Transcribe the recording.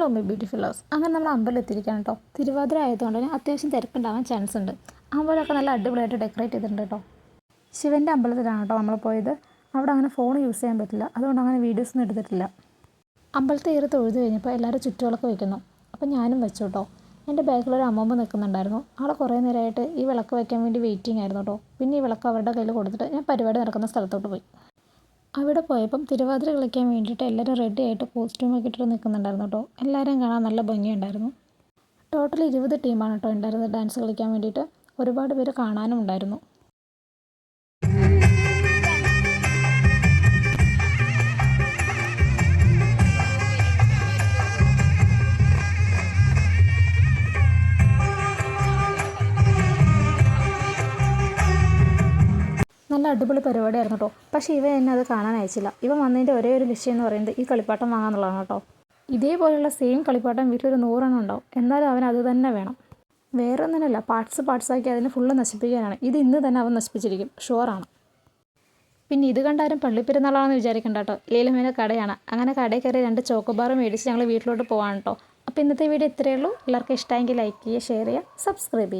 Hello my beautiful lovers. അങ്ങനെ നമ്മൾ അമ്പലം എത്തിയിരിക്കുകയാണ് കേട്ടോ. തിരുവാതിര ആയതുകൊണ്ട് തന്നെ അത്യാവശ്യം തിരക്കുണ്ടാവാൻ ചാൻസ് ഉണ്ട്. അമ്പലമൊക്കെ നല്ല അടിപൊളിയായിട്ട് ഡെക്കറേറ്റ് ചെയ്തിട്ടുണ്ട് കേട്ടോ. ശിവൻ്റെ അമ്പലത്തിലാണ് കേട്ടോ നമ്മൾ പോയത്. അവിടെ അങ്ങനെ ഫോൺ യൂസ് ചെയ്യാൻ പറ്റില്ല, അതുകൊണ്ട് അങ്ങനെ വീഡിയോസൊന്നും എടുത്തിട്ടില്ല. അമ്പലത്തിൽ കയറി തൊഴുത് കഴിഞ്ഞപ്പോൾ എല്ലാവരും ചുറ്റുവിളക്ക് വയ്ക്കുന്നു. അപ്പം ഞാനും വെച്ചു കേട്ടോ. എൻ്റെ ബാക്കിലൊരു അമ്മമ്മ നിൽക്കുന്നുണ്ടായിരുന്നു. ആളെ കുറേ നേരമായിട്ട് ഈ വിളക്ക് വയ്ക്കാൻ വേണ്ടി വെയിറ്റിംഗ് ആയിരുന്നു കേട്ടോ. പിന്നെ ഈ വിളക്ക് അവരുടെ കയ്യിൽ കൊടുത്തിട്ട് ഞാൻ പരിപാടി നടക്കുന്ന സ്ഥലത്തോട്ട് പോയി. അവിടെ പോയപ്പം തിരുവാതിര കളിക്കാൻ വേണ്ടിയിട്ട് എല്ലാവരും റെഡി ആയിട്ട് കോസ്റ്റ്യൂമൊക്കെ ഇട്ടിട്ട് നിൽക്കുന്നുണ്ടായിരുന്നു കേട്ടോ. എല്ലാവരെയും കാണാൻ നല്ല ഭംഗിയുണ്ടായിരുന്നു. ടോട്ടൽ 20 ടീമാണ് കേട്ടോ ഉണ്ടായിരുന്നത് ഡാൻസ് കളിക്കാൻ വേണ്ടിയിട്ട്. ഒരുപാട് പേര് കാണാനും ഉണ്ടായിരുന്നു. നല്ല അടിപൊളി പരിപാടിയായിരുന്നു കേട്ടോ. പക്ഷേ ഇവ എന്നെ അത് കാണാൻ അയച്ചില്ല. ഇവ വന്നതിൻ്റെ ഒരേ ഒരു ലക്ഷ്യം എന്ന് പറയുന്നത് ഈ കളിപ്പാട്ടം വാങ്ങാന്നുള്ളതാണ് കേട്ടോ. ഇതേപോലെയുള്ള സെയിം കളിപ്പാട്ടം വീട്ടിലൊരു 100 എണ്ണം ഉണ്ടാവും. എന്നാലും അവൻ അത് തന്നെ വേണം. വേറെ ഒന്നിനല്ല, പാർട്സാക്കി അതിനെ ഫുള്ള് നശിപ്പിക്കാനാണ്. ഇത് ഇന്ന് തന്നെ അവൻ നശിപ്പിച്ചിരിക്കും, ഷുവറാണ്. പിന്നെ ഇത് കണ്ടാരും പള്ളിപ്പെരുന്നാളാണെന്ന് വിചാരിക്കണ്ട കേട്ടോ. ലീലമേന കടയാണ്. അങ്ങനെ കടയിൽ കയറി 2 ചോക്കോബാർ മേടിച്ച് ഞങ്ങൾ വീട്ടിലോട്ട് പോകാൻ കേട്ടോ. അപ്പോൾ ഇന്നത്തെ വീഡിയോ ഇത്രയേ ഉള്ളൂ. എല്ലാവർക്കും ഇഷ്ടമെങ്കിൽ ലൈക്ക് ചെയ്യുക, ഷെയർ ചെയ്യുക, സബ്സ്ക്രൈബ് ചെയ്യുക.